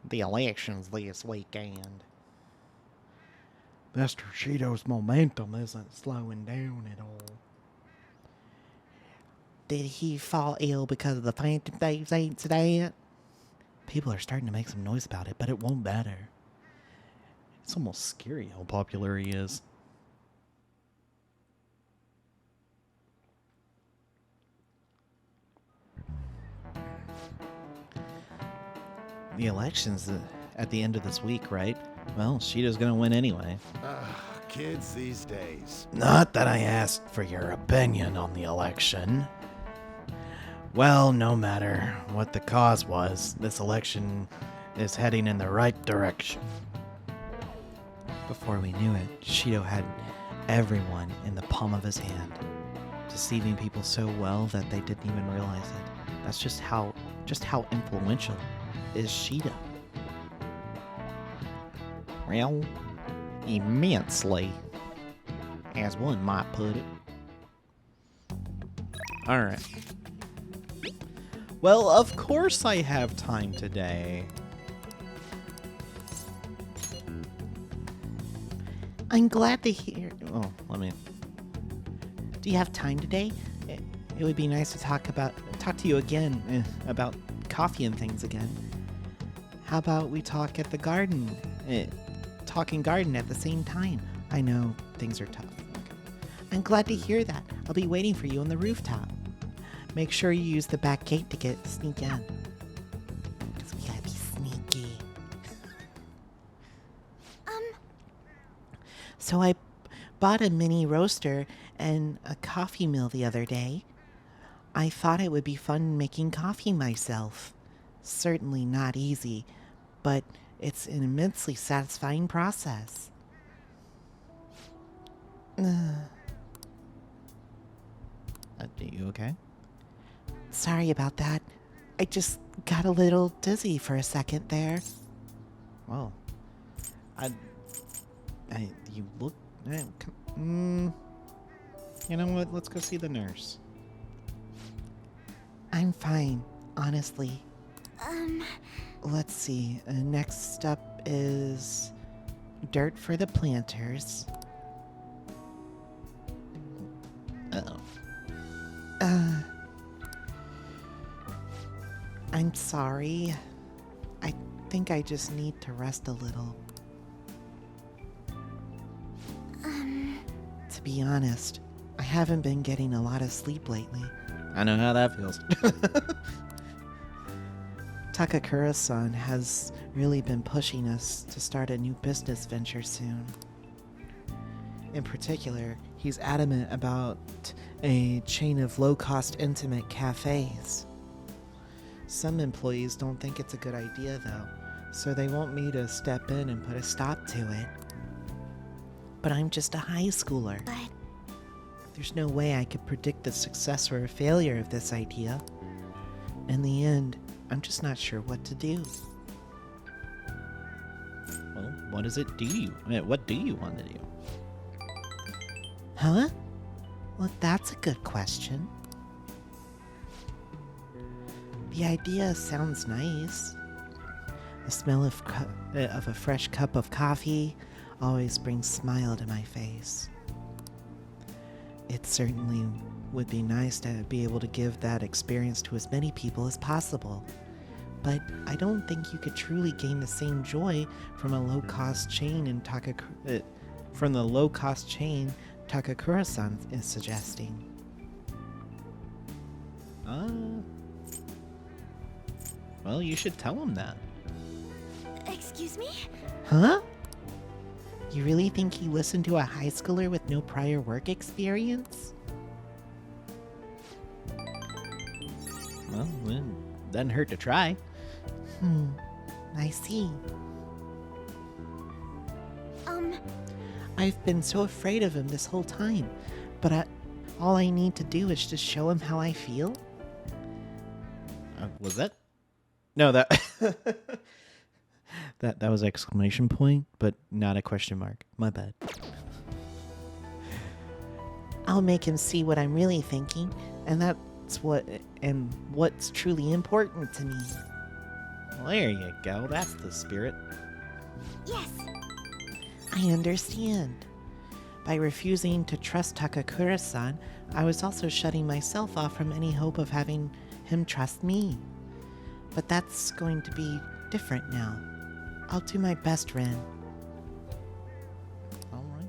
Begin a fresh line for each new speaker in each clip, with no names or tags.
the elections this weekend.
Mr. Shido's momentum isn't slowing down at all.
Did he fall ill because of the Phantom Thieves incident?
People are starting to make some noise about it, but it won't matter. It's almost scary how popular he is. The election's at the end of this week, right? Well, Shido's gonna win anyway.
Kids these days.
Not that I asked for your opinion on the election. Well, no matter what the cause was, this election is heading in the right direction. Before we knew it, Shido had everyone in the palm of his hand, deceiving people so well that they didn't even realize it. That's just how influential is Shido.
Well, immensely, as one might put it.
Alright. Well, of course I have time today.
I'm glad to hear.
Oh, let me...
Do you have time today? It would be nice to talk to you again about coffee and things again. How about we talk at the garden? Talking garden at the same time. I know things are tough. I'm glad to hear that. I'll be waiting for you on the rooftop. Make sure you use the back gate to sneak in. Because we gotta be sneaky. So I bought a mini roaster and a coffee mill the other day. I thought it would be fun making coffee myself. Certainly not easy, but it's an immensely satisfying process.
Are you okay?
Sorry about that. I just got a little dizzy for a second there.
Well, you look... you know what? Let's go see the nurse.
I'm fine, honestly. Let's see. Next up is dirt for the planters.
Uh-oh.
I'm sorry. I think I just need to rest a little. To be honest, I haven't been getting a lot of sleep lately.
I know how that feels.
Takakura-san has really been pushing us to start a new business venture soon. In particular, he's adamant about a chain of low-cost intimate cafes. Some employees don't think it's a good idea, though, so they want me to step in and put a stop to it. But I'm just a high schooler.
But
there's no way I could predict the success or failure of this idea. In the end, I'm just not sure what to do.
Well, what do you want to do?
Huh? Well, that's a good question. The idea sounds nice. The smell of a fresh cup of coffee always brings a smile to my face. It certainly would be nice to be able to give that experience to as many people as possible. But I don't think you could truly gain the same joy from a low-cost chain from the low-cost chain Takakura-san is suggesting.
Well, you should tell him that.
excuse me?
Huh? You really think he listened to a high schooler with no prior work experience?
Well, it doesn't hurt to try.
I see.
Um,
I've been so afraid of him this whole time, but all I need to do is just show him how I feel.
Was that? No, that that was exclamation point, but not a question mark. My bad.
I'll make him see what I'm really thinking, and what's truly important to me.
Well, there you go. That's the spirit.
Yes.
I understand. By refusing to trust Takakura-san, I was also shutting myself off from any hope of having him trust me. But that's going to be different now. I'll do my best, Ren.
All right.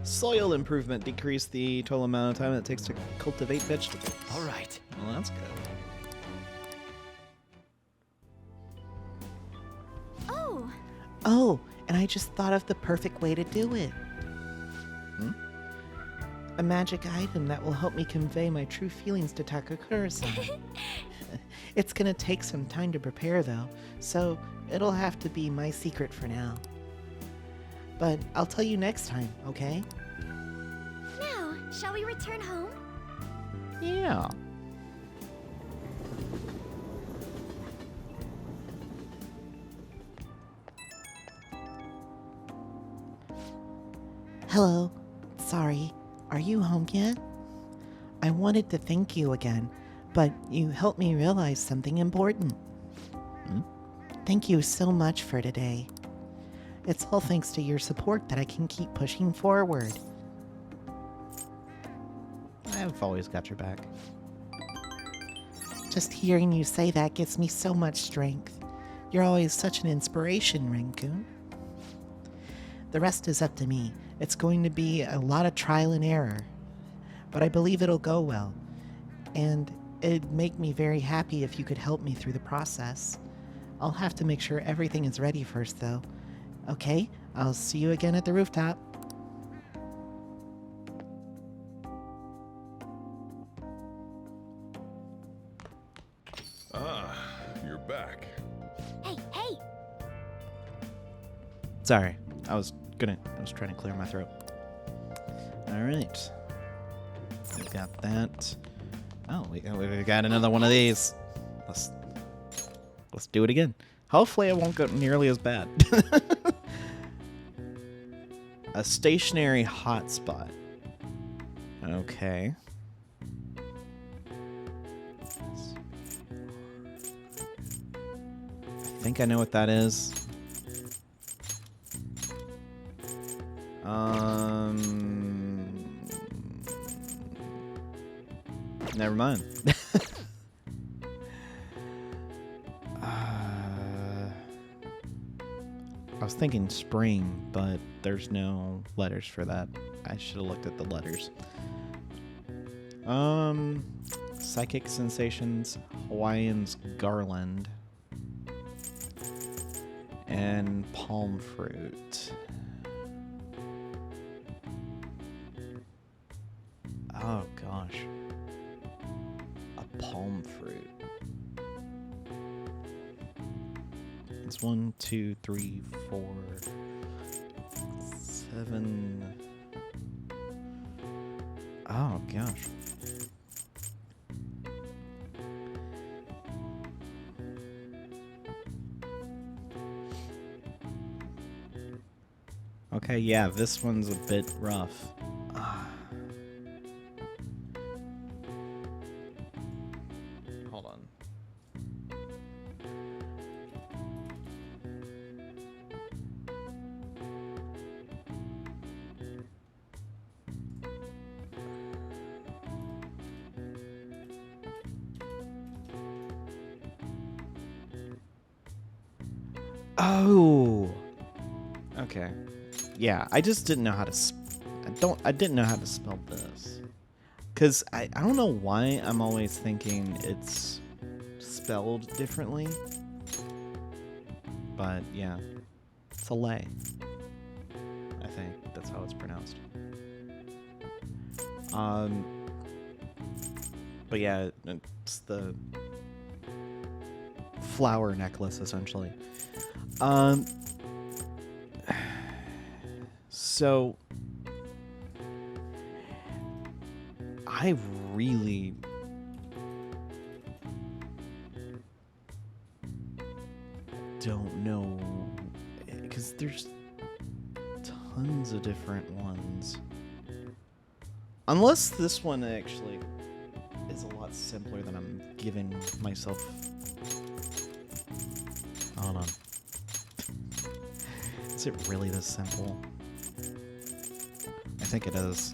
Soil improvement. Decrease the total amount of time it takes to cultivate vegetables.
All right.
Well, that's good.
Oh,
Oh, and I just thought of the perfect way to do it. A magic item that will help me convey my true feelings to Takakura-san. It's gonna take some time to prepare though, so it'll have to be my secret for now. But I'll tell you next time, okay?
now, shall we return home?
Yeah.
Hello. Sorry. Are you home yet? I wanted to thank you again, but you helped me realize something important. Thank you so much for today. It's all thanks to your support that I can keep pushing forward.
I've always got your back.
Just hearing you say that gives me so much strength. You're always such an inspiration, Rinku. The rest is up to me. It's going to be a lot of trial and error, but I believe it'll go well. And it'd make me very happy if you could help me through the process. I'll have to make sure everything is ready first, though. Okay, I'll see you again at the rooftop.
Ah, you're back.
Hey, hey!
Sorry, I was trying to clear my throat. All right, we got that. Oh, we got another one of these. Let's do it again. Hopefully, it won't go nearly as bad. A stationary hotspot. Okay. I think I know what that is. Never mind. I was thinking spring, but there's no letters for that. I should have looked at the letters. Psychic sensations, Hawaiian's garland, and palm fruit. Oh gosh. A palm fruit. It's 1, 2, 3, 4, 7. Oh gosh. Okay, yeah, this one's a bit rough. Hold on. Oh. Okay. Yeah, I just didn't know how to I didn't know how to spell this. Cuz I don't know why I'm always thinking it's spelled differently. But yeah. It's a lay. I think that's how it's pronounced. But yeah, it's the flower necklace essentially. So I really don't know, because there's tons of different ones. Unless this one actually is a lot simpler than I'm giving myself. Hold on. Is it really this simple? I think it is.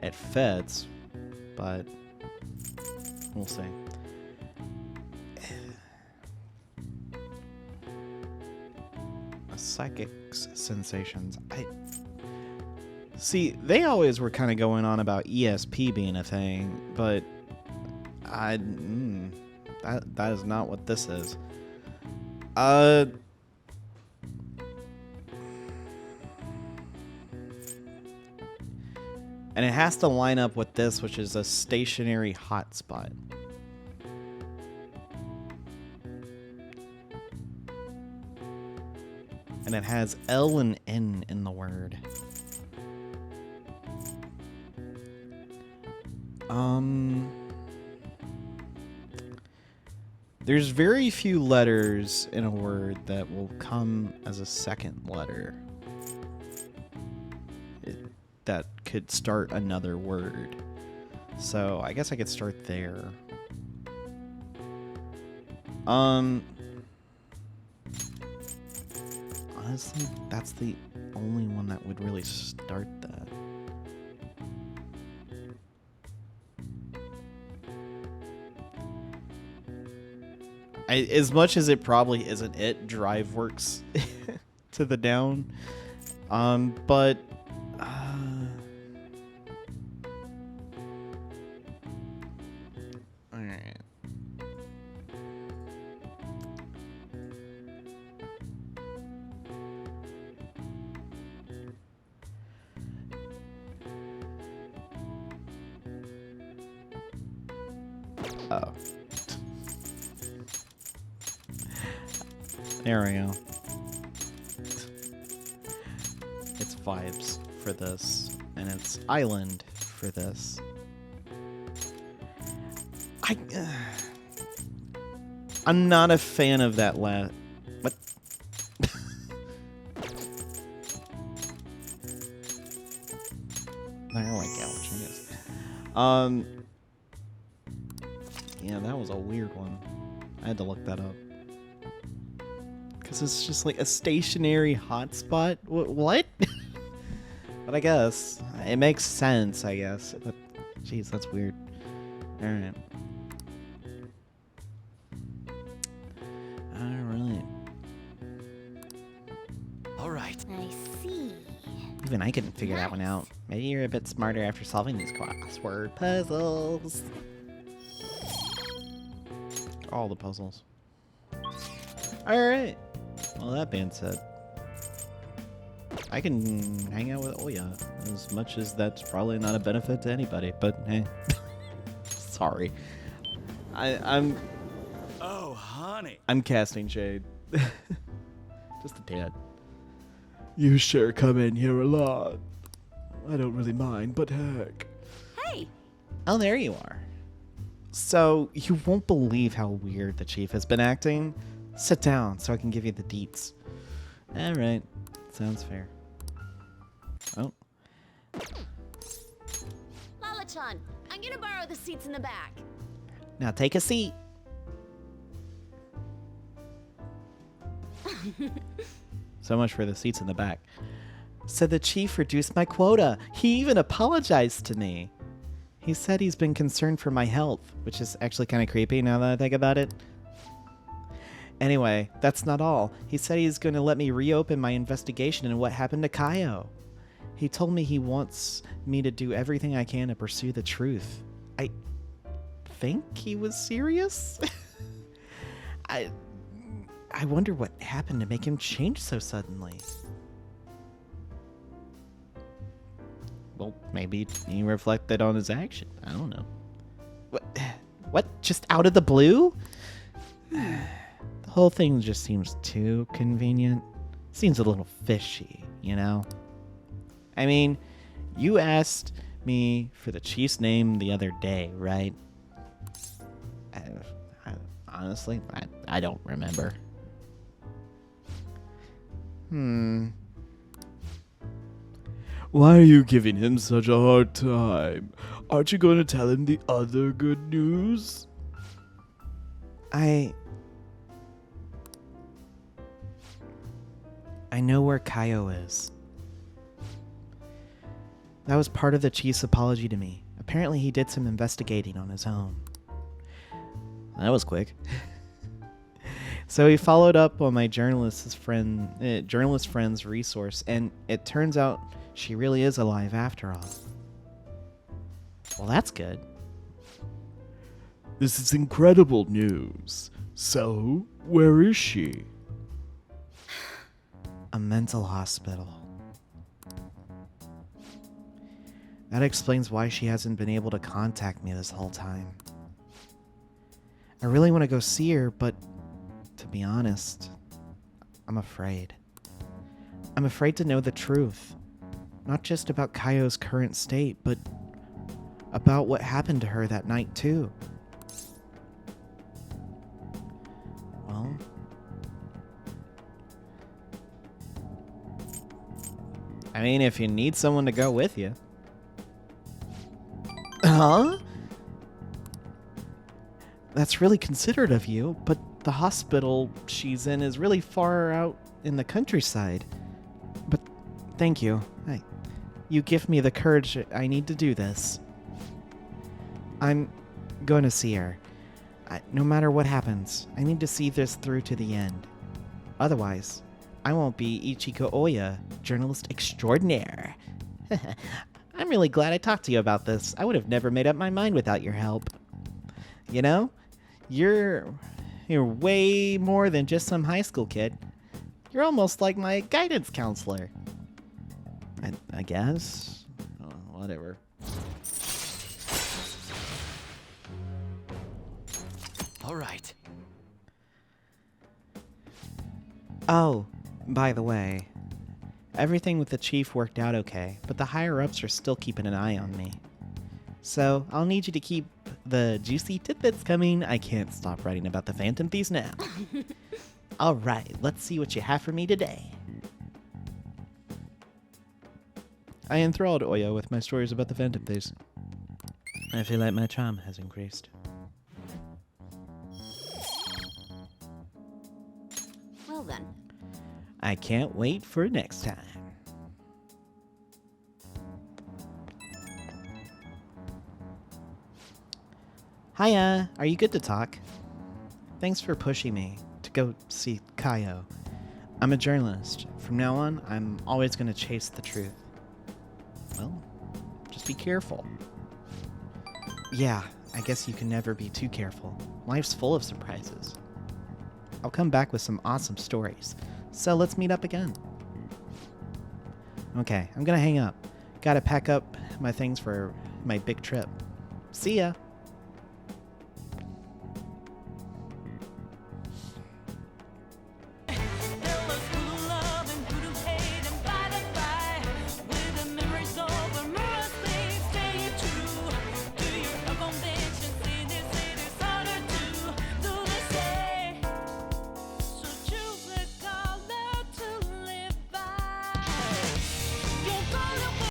It fits, but we'll see. Psychic's sensations. See, they always were kind of going on about ESP being a thing, but that is not what this is. And it has to line up with this, which is a stationary hotspot. And it has L and N in the word. There's very few letters in a word that will come as a second letter that could start another word. So I guess I could start there. Honestly, that's the only one that would really start that. As much as it probably isn't it, drive works to the down. But alright. Oh. There we go. It's vibes for this, and it's island for this. I'm not a fan of that What? There we go. Jeez. Yeah, that was a weird one. I had to look that up. Because it's just like a stationary hotspot? What? But I guess. It makes sense, I guess. But, jeez, that's weird. Alright. Alright.
I see.
Even I couldn't figure that one out. Maybe you're a bit smarter after solving these crossword puzzles. All the puzzles. Alright. Well, that being said, I can hang out with Oya, as much as that's probably not a benefit to anybody, but hey. Sorry. I'm
Oh, honey.
I'm casting shade. Just a tad. You sure come in here a lot. I don't really mind, but heck.
Hey!
Oh, there you are. So, you won't believe how weird the chief has been acting. Sit down so I can give you the deets. Alright. Sounds fair. Oh.
Lala-chan, I'm gonna borrow the seats in the back.
Now take a seat. So much for the seats in the back. So the chief reduced my quota. He even apologized to me. He said he's been concerned for my health, which is actually kind of creepy now that I think about it. Anyway, that's not all. He said he's going to let me reopen my investigation into what happened to Kaio. He told me he wants me to do everything I can to pursue the truth. I think he was serious? I wonder what happened to make him change so suddenly. Well, maybe he reflected on his action. I don't know. What? Just out of the blue? The whole thing just seems too convenient. Seems a little fishy, you know? I mean, you asked me for the chief's name the other day, right? Honestly, I don't remember.
Why are you giving him such a hard time? Aren't you going to tell him the other good news?
I know where Kaio is. That was part of the chief's apology to me. Apparently he did some investigating on his own. That was quick. So he followed up on my journalist friend's resource, and it turns out she really is alive after all. Well, that's good.
This is incredible news. So, where is she?
A mental hospital. That explains why she hasn't been able to contact me this whole time. I really want to go see her, but to be honest, I'm afraid. I'm afraid to know the truth. Not just about Kaio's current state, but about what happened to her that night too. Well, I mean, if you need someone to go with you. Huh? That's really considerate of you, but the hospital she's in is really far out in the countryside. But thank you. You give me the courage I need to do this. I'm going to see her. No matter what happens, I need to see this through to the end. Otherwise, I won't be Ichiko Oya, journalist extraordinaire. I'm really glad I talked to you about this. I would have never made up my mind without your help. You know, you're way more than just some high school kid. You're almost like my guidance counselor. I guess. Oh, whatever.
All right.
Oh, by the way, everything with the chief worked out okay, but the higher-ups are still keeping an eye on me. So, I'll need you to keep the juicy tidbits coming. I can't stop writing about the Phantom Thieves now. Alright, let's see what you have for me today. I enthralled Oya with my stories about the Phantom Thieves. I feel like my charm has increased.
Well then.
I can't wait for next time. Hiya, are you good to talk? Thanks for pushing me to go see Kaio. I'm a journalist. From now on, I'm always going to chase the truth. Well, just be careful. Yeah, I guess you can never be too careful. Life's full of surprises. I'll come back with some awesome stories. So let's meet up again. Okay, I'm gonna hang up. Gotta pack up my things for my big trip. See ya!